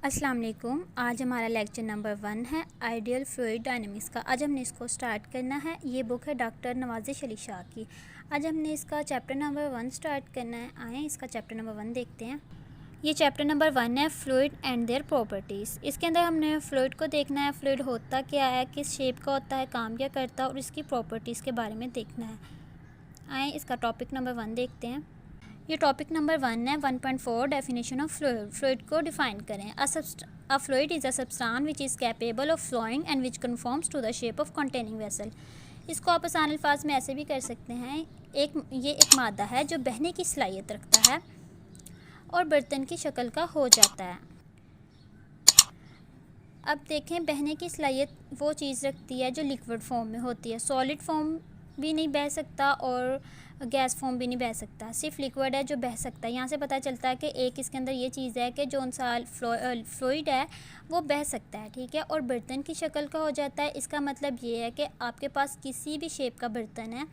अस्सलाम वालेकुम। आज हमारा लेक्चर नंबर 1 है आइडियल फ्लूइड डायनेमिक्स का। आज हमने इसको स्टार्ट करना है। ये बुक है डॉक्टर नवाज़िश अली शाह की। आज हमने इसका चैप्टर नंबर 1 स्टार्ट करना है। आए इसका चैप्टर नंबर 1 देखते हैं। ये चैप्टर नंबर 1 है फ्लूइड एंड देयर प्रॉपर्टीज़। इसके अंदर हमने फ्लूइड को देखना है, फ्लूइड होता क्या है, किस शेप का होता है, काम क्या करता है और इसकी प्रॉपर्टीज़ के बारे में देखना है। आए इसका टॉपिक नंबर 1 देखते हैं। ये टॉपिक नंबर 1 है 1.4 डेफिनेशन ऑफ फ्लूइड। फ्लूइड को डिफाइन करें। A fluid is a substance which is capable of flowing and which conforms to the shape of containing vessel. इसको आप आसान अल्फाज में ऐसे भी कर सकते हैं। ये एक मादा है जो बहने की सलाहियत रखता है और बर्तन की शक्ल का हो जाता है। अब देखें, बहने की सलाहियत वो चीज़ रखती है जो लिक्विड फॉर्म में होती है। सॉलिड फॉर्म भी नहीं बह सकता और गैस फॉर्म भी नहीं बह सकता, सिर्फ लिक्विड है जो बह सकता है। यहाँ से पता चलता है कि एक इसके अंदर ये चीज़ है कि जो फ्लूइड है वो बह सकता है, ठीक है, और बर्तन की शक्ल का हो जाता है। इसका मतलब ये है कि आपके पास किसी भी शेप का बर्तन है,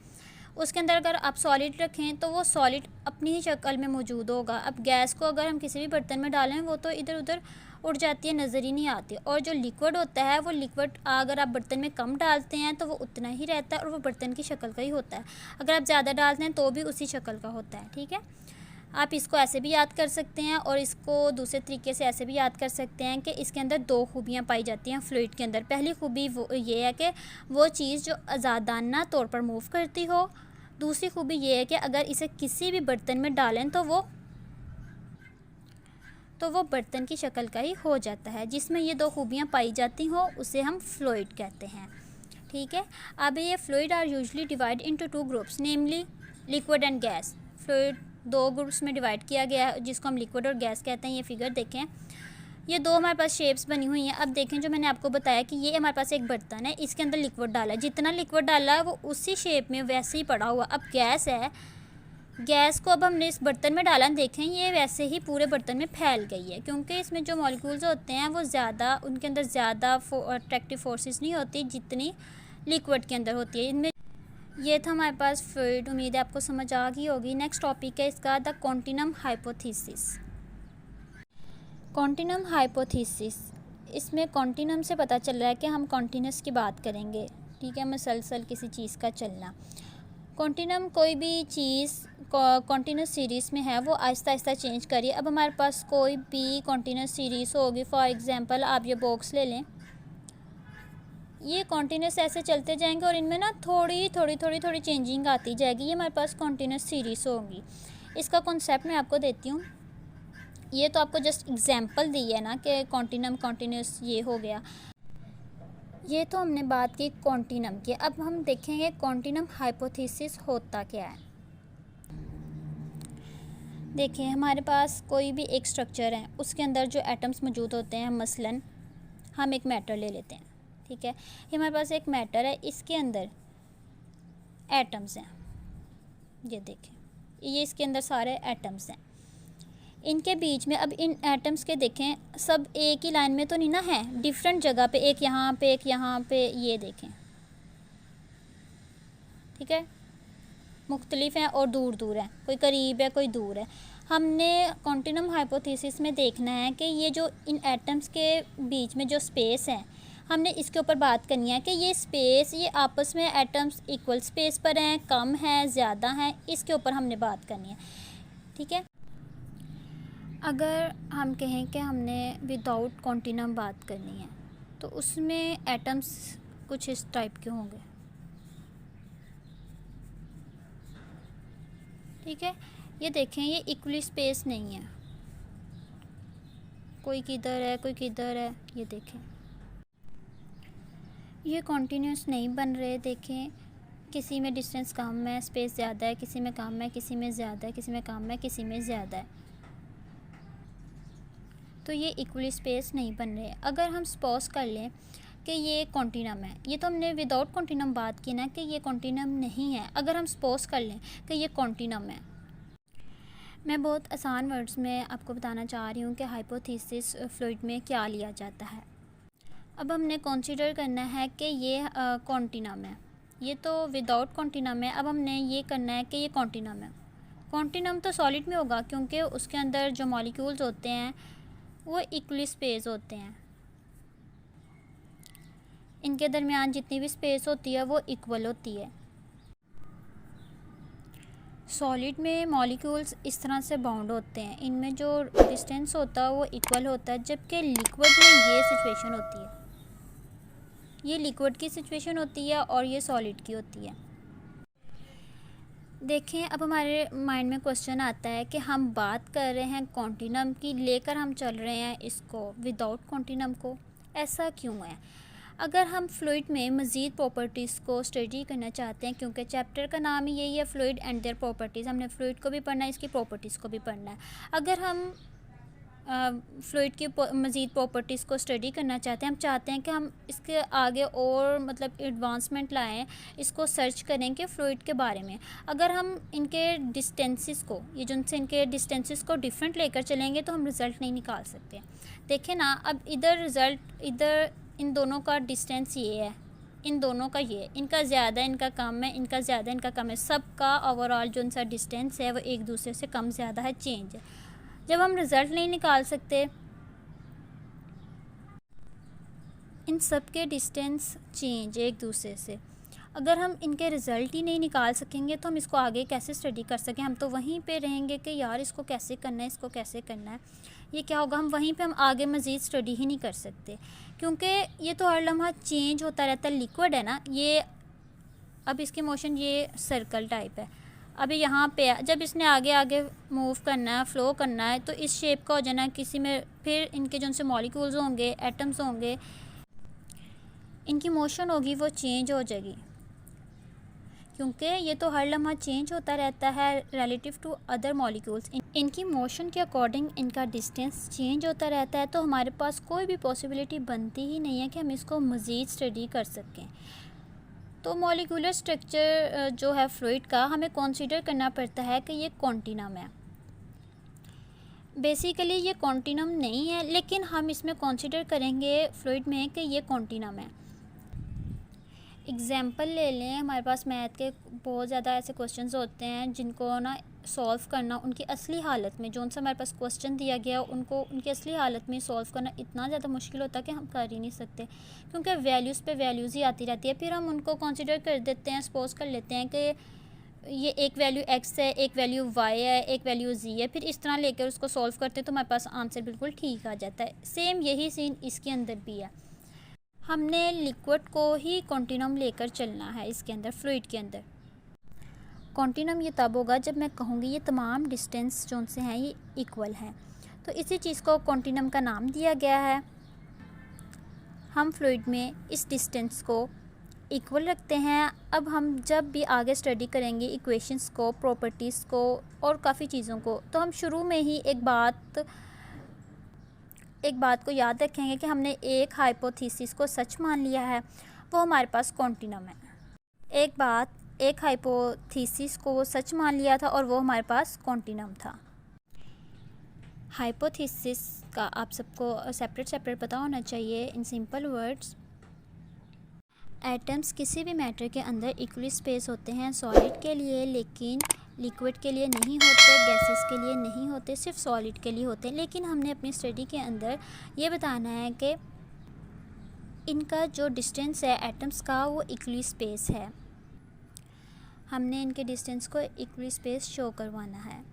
उसके अंदर अगर आप सॉलिड रखें तो वो सॉलिड अपनी ही शक्ल में मौजूद होगा। अब गैस को अगर हम किसी भी बर्तन में डालें वो तो इधर उधर उड़ जाती है, नज़र ही नहीं आती। और जो लिक्विड होता है वो लिक्विड अगर आप बर्तन में कम डालते हैं तो वो उतना ही रहता है और वो बर्तन की शक्ल का ही होता है। अगर आप ज़्यादा डालते हैं तो भी उसी शक्ल का होता है, ठीक है। आप इसको ऐसे भी याद कर सकते हैं और इसको दूसरे तरीके से ऐसे भी याद कर सकते हैं कि इसके अंदर 2 खूबियाँ पाई जाती हैं फ्लूइड के अंदर। पहली खूबी वो ये है कि वो चीज़ जो आज़ादाना तौर पर मूव करती हो। दूसरी खूबी ये है कि अगर इसे किसी भी बर्तन में डालें तो वो बर्तन की शक्ल का ही हो जाता है। जिसमें ये 2 खूबियाँ पाई जाती हों उसे हम फ्लूइड कहते हैं, ठीक है। अब ये fluid are usually divide into 2 groups, namely liquid and gas. Fluid 2 groups में डिवाइड किया गया है जिसको हम लिक्विड और गैस कहते हैं। ये फिगर देखें, ये 2 हमारे पास शेप्स बनी हुई हैं। अब देखें, जो मैंने आपको बताया कि ये हमारे पास एक बर्तन है, इसके अंदर लिक्विड डाला है, जितना लिक्विड डाला है वो उसी शेप में वैसे ही पड़ा हुआ। अब गैस है, गैस को अब हमने इस बर्तन में डाला, देखें ये वैसे ही पूरे बर्तन में फैल गई है, क्योंकि इसमें जो मॉलिक्यूल्स होते हैं वो ज़्यादा, उनके अंदर ज़्यादा अट्रैक्टिव फोर्सेस नहीं होती जितनी लिक्विड के अंदर होती है। इनमें ये था हमारे पास फ्लूइड। उम्मीद है आपको समझ आ गई होगी। नेक्स्ट टॉपिक है इसका the continuum hypothesis. Continuum hypothesis, इसमें कॉन्टिनम से पता चल रहा है कि हम कॉन्टिन्यूस की बात करेंगे, ठीक है, मसलसल किसी चीज़ का चलना। कॉन्टिनम कोई भी चीज़ कॉन्टिन्यूस सीरीज़ में है वो आहिस्ता आहिस्ता चेंज करिए। अब हमारे पास कोई भी कॉन्टिन्यूस सीरीज़ होगी, फॉर एग्जांपल आप ये बॉक्स ले लें, ये कॉन्टिन्यूस ऐसे चलते जाएंगे और इनमें ना थोड़ी चेंजिंग आती जाएगी। ये हमारे पास कॉन्टिन्यूस सीरीज़ होगी। इसका कॉन्सेप्ट मैं आपको देती हूँ। ये तो आपको जस्ट एग्जांपल दी है ना कि कॉन्टिनम कॉन्टिन्यूस ये हो गया। ये तो हमने बात की कॉन्टिनम की। अब हम देखेंगे कॉन्टिनम हाइपोथेसिस होता क्या है। देखिए, हमारे पास कोई भी एक स्ट्रक्चर है, उसके अंदर जो एटम्स मौजूद होते हैं, मसलन हम एक मैटर ले लेते हैं, ठीक है। ये हमारे पास एक मैटर है, इसके अंदर एटम्स हैं, ये देखें, ये इसके अंदर सारे एटम्स हैं। इनके बीच में, अब इन एटम्स के देखें, सब एक ही लाइन में तो नहीं ना है, डिफरेंट जगह पे, एक यहाँ पे एक यहाँ पे, ये देखें, ठीक है, मुख्तलिफ हैं और दूर दूर हैं, कोई करीब है कोई दूर है। हमने कॉन्टिनम हाइपोथेसिस में देखना है कि ये जो इन एटम्स के बीच में जो स्पेस है, हमने इसके ऊपर बात करनी है कि ये स्पेस, ये आपस में एटम्स इक्वल स्पेस पर हैं, कम है, ज़्यादा हैं, इसके ऊपर हमने बात करनी है, ठीक है। अगर हम कहें कि हमने विदाउट कॉन्टिनम बात करनी है तो उसमें एटम्स कुछ इस टाइप के होंगे, ठीक है। ये देखें, ये इक्वली स्पेस नहीं है, कोई किधर है कोई किधर है, ये देखें, ये कॉन्टिन्यूस नहीं बन रहे। देखें, किसी में डिस्टेंस कम है, स्पेस ज़्यादा है, किसी में कम है, किसी में ज़्यादा है, किसी में कम है, किसी में ज़्यादा है, तो ये इक्वली स्पेस नहीं बन रहे। अगर हम सपोज कर लें कि ये कॉन्टिनम है, ये तो हमने विदाउट कॉन्टिनम बात की ना कि ये कॉन्टिनम नहीं है। अगर हम सपोज कर लें कि ये कॉन्टिनम है, मैं बहुत आसान वर्ड्स में आपको बताना चाह रही हूँ कि हाइपोथेसिस फ्लूइड में क्या लिया जाता है। अब हमने कंसीडर करना है कि ये कॉन्टिनम है, ये तो विदाउट कॉन्टिनम है। अब हमने ये करना है कि ये कॉन्टिनम है। कॉन्टिनम तो सॉलिड में होगा क्योंकि उसके अंदर जो मॉलिक्यूल्स होते हैं वो इक्वली स्पेस होते हैं, इनके दरमियान जितनी भी स्पेस होती है वो इक्वल होती है। सॉलिड में मॉलिक्यूल्स इस तरह से बाउंड होते हैं, इनमें जो डिस्टेंस होता है वो इक्वल होता है, जबकि लिक्विड में ये सिचुएशन होती है, ये लिक्विड की सिचुएशन होती है और ये सॉलिड की होती है। देखें, अब हमारे माइंड में क्वेश्चन आता है कि हम बात कर रहे हैं कॉन्टिनम की, लेकर हम चल रहे हैं इसको विदाउट कॉन्टिनम को, ऐसा क्यों है? अगर हम फ्लूइड में मज़ीद प्रॉपर्टीज़ को स्टडी करना चाहते हैं, क्योंकि चैप्टर का नाम ही यही है फ्लूइड एंड देयर प्रॉपर्टीज़, हमने फ्लूइड को भी पढ़ना है, इसकी प्रॉपर्टीज़ को भी पढ़ना है। अगर हम फ्लूइड की मज़ीद प्रॉपर्टीज़ को स्टडी करना चाहते हैं, हम चाहते हैं कि हम इसके आगे और मतलब एडवांसमेंट लाएं, इसको सर्च करें कि फ्लूइड के बारे में। अगर हम इनके डिस्टेंसेस को, ये जो उनसे इनके डिस्टेंसेस को डिफरेंट लेकर चलेंगे तो हम रिज़ल्ट नहीं निकाल सकते। देखें ना, अब इधर इन दोनों का डिस्टेंस ये है, इन दोनों का ये, इनका ज़्यादा इनका कम है, इनका ज़्यादा इनका कम है, सबका ओवरऑल जो उनका डिस्टेंस है वो एक दूसरे से कम ज़्यादा है, चेंज है। जब हम रिज़ल्ट नहीं निकाल सकते, इन सब के डिस्टेंस चेंज है एक दूसरे से, अगर हम इनके रिज़ल्ट ही नहीं निकाल सकेंगे तो हम इसको आगे कैसे स्टडी कर सकें? हम तो वहीं पे रहेंगे कि यार इसको कैसे करना है, इसको कैसे करना है, ये क्या होगा, हम वहीं पे हम आगे मज़ीद स्टडी ही नहीं कर सकते, क्योंकि ये तो हर लम्हा चेंज होता रहता है। लिक्विड है ना ये, अब इसकी मोशन ये सर्कल टाइप है, अभी यहाँ पे जब इसने आगे आगे मूव करना है, फ्लो करना है, तो इस शेप का हो जाना है किसी में, फिर इनके जो उनसे मॉलिक्यूल्स होंगे, एटम्स होंगे, इनकी मोशन होगी वो चेंज हो जाएगी, क्योंकि ये तो हर लम्हा चेंज होता रहता है रिलेटिव टू अदर मॉलिक्यूल्स। इनकी मोशन के अकॉर्डिंग इनका डिस्टेंस चेंज होता रहता है, तो हमारे पास कोई भी पॉसिबिलिटी बनती ही नहीं है कि हम इसको मज़ीद स्टडी कर सकें। तो मॉलिक्यूलर स्ट्रक्चर जो है फ्लूइड का, हमें कंसीडर करना पड़ता है कि ये कॉन्टिनम है। बेसिकली ये कॉन्टिनम नहीं है, लेकिन हम इसमें कंसीडर करेंगे फ्लूइड में कि ये कॉन्टिनम है। एग्ज़ाम्पल ले लें, हमारे पास मैथ के बहुत ज़्यादा ऐसे क्वेश्चंस होते हैं जिनको ना सॉल्व करना उनकी असली हालत में, जो उनसे हमारे पास क्वेश्चन दिया गया उनको उनकी असली हालत में सॉल्व करना इतना ज़्यादा मुश्किल होता है कि हम कर ही नहीं सकते, क्योंकि वैल्यूज़ पे वैल्यूज़ ही आती रहती है। फिर हम उनको कंसिडर कर देते हैं, सपोज कर लेते हैं कि ये एक वैल्यू x है, एक वैल्यू y है, एक वैल्यू z है, फिर इस तरह लेकर उसको सॉल्व करते हैं तो हमारे पास आंसर बिल्कुल ठीक आ जाता है। सेम यही सीन इसके अंदर भी है, हमने लिक्विड को ही कॉन्टिनम लेकर चलना है इसके अंदर, फ्लूइड के अंदर। कॉन्टिनम ये तब होगा जब मैं कहूँगी ये तमाम डिस्टेंस जो उनसे हैं ये इक्वल हैं, तो इसी चीज़ को कॉन्टिनम का नाम दिया गया है। हम फ्लूइड में इस डिस्टेंस को इक्वल रखते हैं। अब हम जब भी आगे स्टडी करेंगे इक्वेशंस को, प्रॉपर्टीज़ को और काफ़ी चीज़ों को, तो हम शुरू में ही एक बात को याद रखेंगे कि हमने एक हाइपोथेसिस को सच मान लिया है, वो हमारे पास कॉन्टिनम है। एक हाइपोथेसिस को सच मान लिया था और वो हमारे पास कॉन्टिनम था। हाइपोथेसिस का आप सबको सेपरेट पता होना चाहिए। इन सिंपल वर्ड्स, एटम्स किसी भी मैटर के अंदर इक्वली स्पेस होते हैं सॉलिड के लिए, लेकिन लिक्विड के लिए नहीं होते, गैसेस के लिए नहीं होते, सिर्फ सॉलिड के लिए होते हैं। लेकिन हमने अपनी स्टडी के अंदर ये बताना है कि इनका जो डिस्टेंस है एटम्स का वो इक्वली स्पेस है, हमने इनके डिस्टेंस को इक्वली स्पेस शो करवाना है।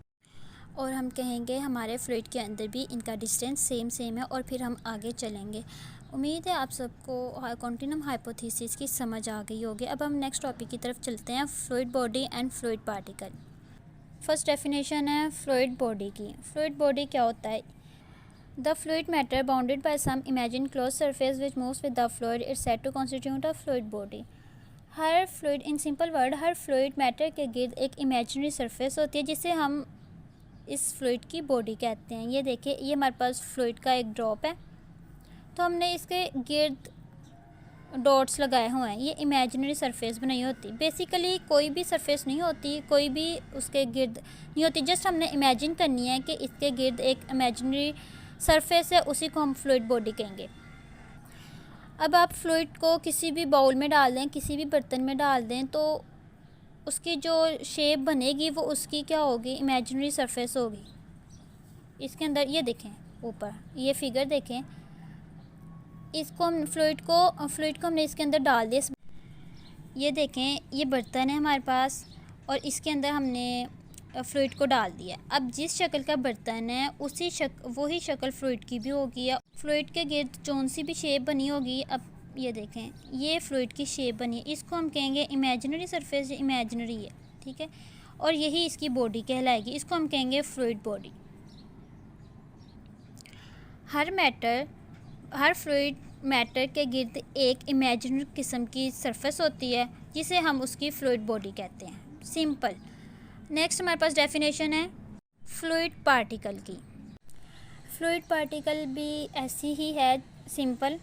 और हम कहेंगे हमारे फ्लूइड के अंदर भी इनका डिस्टेंस सेम है, और फिर हम आगे चलेंगे। उम्मीद है आप सबको कॉन्टिनम हाइपोथेसिस की समझ आ गई होगी। अब हम नेक्स्ट टॉपिक की तरफ चलते हैं, fluid body and fluid particle. First definition है फ्लूइड बॉडी की। फ्लूइड बॉडी क्या होता है? The fluid matter bounded by some imagine close surface which moves with the fluid is said to constitute a fluid body. हर fluid, in simple word, हर fluid matter के गिर्द एक imaginary surface होती है जिसे हम इस फ्लूइड की बॉडी कहते हैं। ये देखिए, ये हमारे पास फ्लूइड का एक ड्रॉप है, तो हमने इसके गिर्द डॉट्स लगाए हुए हैं, ये इमेजिनरी सरफेस बनाई होती। बेसिकली कोई भी सरफेस नहीं होती, कोई भी उसके गिर्द नहीं होती, जस्ट हमने इमेजिन करनी है कि इसके गिर्द एक इमेजिनरी सरफेस है, उसी को हम फ्लूइड बॉडी कहेंगे। अब आप फ्लूइड को किसी भी बाउल में डाल दें, किसी भी बर्तन में डाल दें, तो उसकी जो शेप बनेगी वो उसकी क्या होगी? इमेजिनरी सरफेस होगी। इसके अंदर ये देखें, ऊपर। ये फिगर देखें, इसको हम फ्लूइड को हमने इसके अंदर डाल दिया। ये देखें, ये बर्तन है हमारे पास और इसके अंदर हमने फ्लूइड को डाल दिया। अब जिस शक्ल का बर्तन है वही शक्ल फ्लूइड की भी होगी, या फ्लूइड के गिर्द जौन सी भी शेप बनी होगी। अब ये देखें, ये फ्लूइड की शेप बनी है, इसको हम कहेंगे इमेजिनरी सरफेस, इमेजिनरी है, ठीक है। और यही इसकी बॉडी कहलाएगी, इसको हम कहेंगे फ्लूइड बॉडी। हर फ्लूइड मैटर के गिर्द एक इमेजिनरी किस्म की सरफेस होती है जिसे हम उसकी फ्लूइड बॉडी कहते हैं। सिंपल। नेक्स्ट हमारे पास डेफिनेशन है फ्लूइड पार्टिकल की। फ्लूइड पार्टिकल भी ऐसी ही है, सिंपल।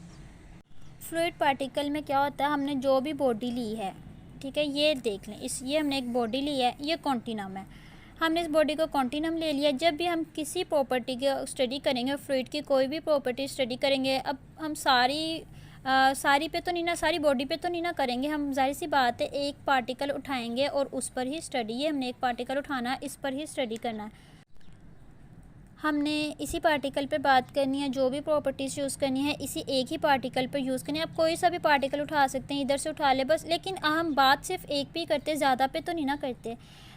फ्लूइड पार्टिकल में क्या होता है, हमने जो भी बॉडी ली है, ठीक है, ये देख लें, ये हमने एक बॉडी ली है, ये कॉन्टिनम है। हमने इस बॉडी को कॉन्टिनम ले लिया। जब भी हम किसी प्रॉपर्टी की स्टडी करेंगे, फ्लूइड की कोई भी प्रॉपर्टी स्टडी करेंगे, अब हम सारी पे तो नहीं ना, सारी बॉडी पे तो नहीं ना करेंगे, हम जाहिर सी बात है एक पार्टिकल उठाएंगे और उस पर ही स्टडी, ये हमने एक पार्टिकल उठाना है, इस पर ही स्टडी करना है, हमने इसी पार्टिकल पर बात करनी है, जो भी प्रॉपर्टीज़ यूज़ करनी है इसी एक ही पार्टिकल पर यूज़ करनी है। आप कोई सा भी पार्टिकल उठा सकते हैं, इधर से उठा ले बस, लेकिन हम बात सिर्फ एक पे ही करते, ज़्यादा पे तो नहीं ना करते।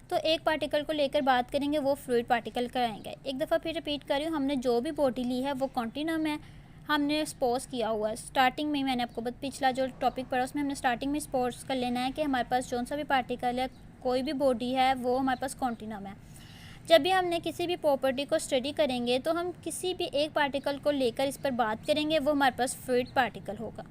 तो एक पार्टिकल को लेकर बात करेंगे, वो फ्लूइड पार्टिकल कराएंगे। एक दफ़ा फिर रिपीट कर रही हूँ, हमने जो भी बॉडी ली है वो कॉन्टिनम है, हमने स्पोज किया हुआ है। स्टार्टिंग में मैंने आपको पिछला जो टॉपिक पढ़ा उसमें हमने स्टार्टिंग में स्पोज कर लेना है कि हमारे पास जो सा भी पार्टिकल है, कोई भी बॉडी है, वो हमारे पास कॉन्टिनम है। जब भी हमने किसी भी प्रॉपर्टी को स्टडी करेंगे तो हम किसी भी एक पार्टिकल को लेकर इस पर बात करेंगे, वो हमारे पास फ्लूइड पार्टिकल होगा।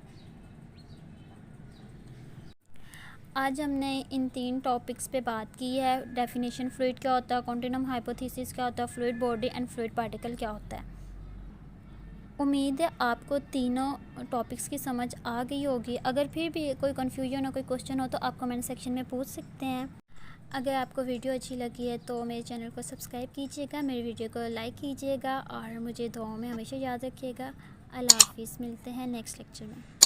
आज हमने इन 3 टॉपिक्स पे बात की है। डेफिनेशन फ्लूइड क्या होता है, कॉन्टिनम हाइपोथेसिस क्या होता है, fluid body and fluid particle क्या होता है। उम्मीद है आपको तीनों टॉपिक्स की समझ आ गई होगी। अगर फिर भी कोई कन्फ्यूजन हो, कोई क्वेश्चन हो तो आप कमेंट सेक्शन में पूछ सकते हैं। अगर आपको वीडियो अच्छी लगी है तो मेरे चैनल को सब्सक्राइब कीजिएगा, मेरे वीडियो को लाइक कीजिएगा और मुझे दुआओं में हमेशा याद रखिएगा। अल्लाह हाफिज़, मिलते हैं नेक्स्ट लेक्चर में।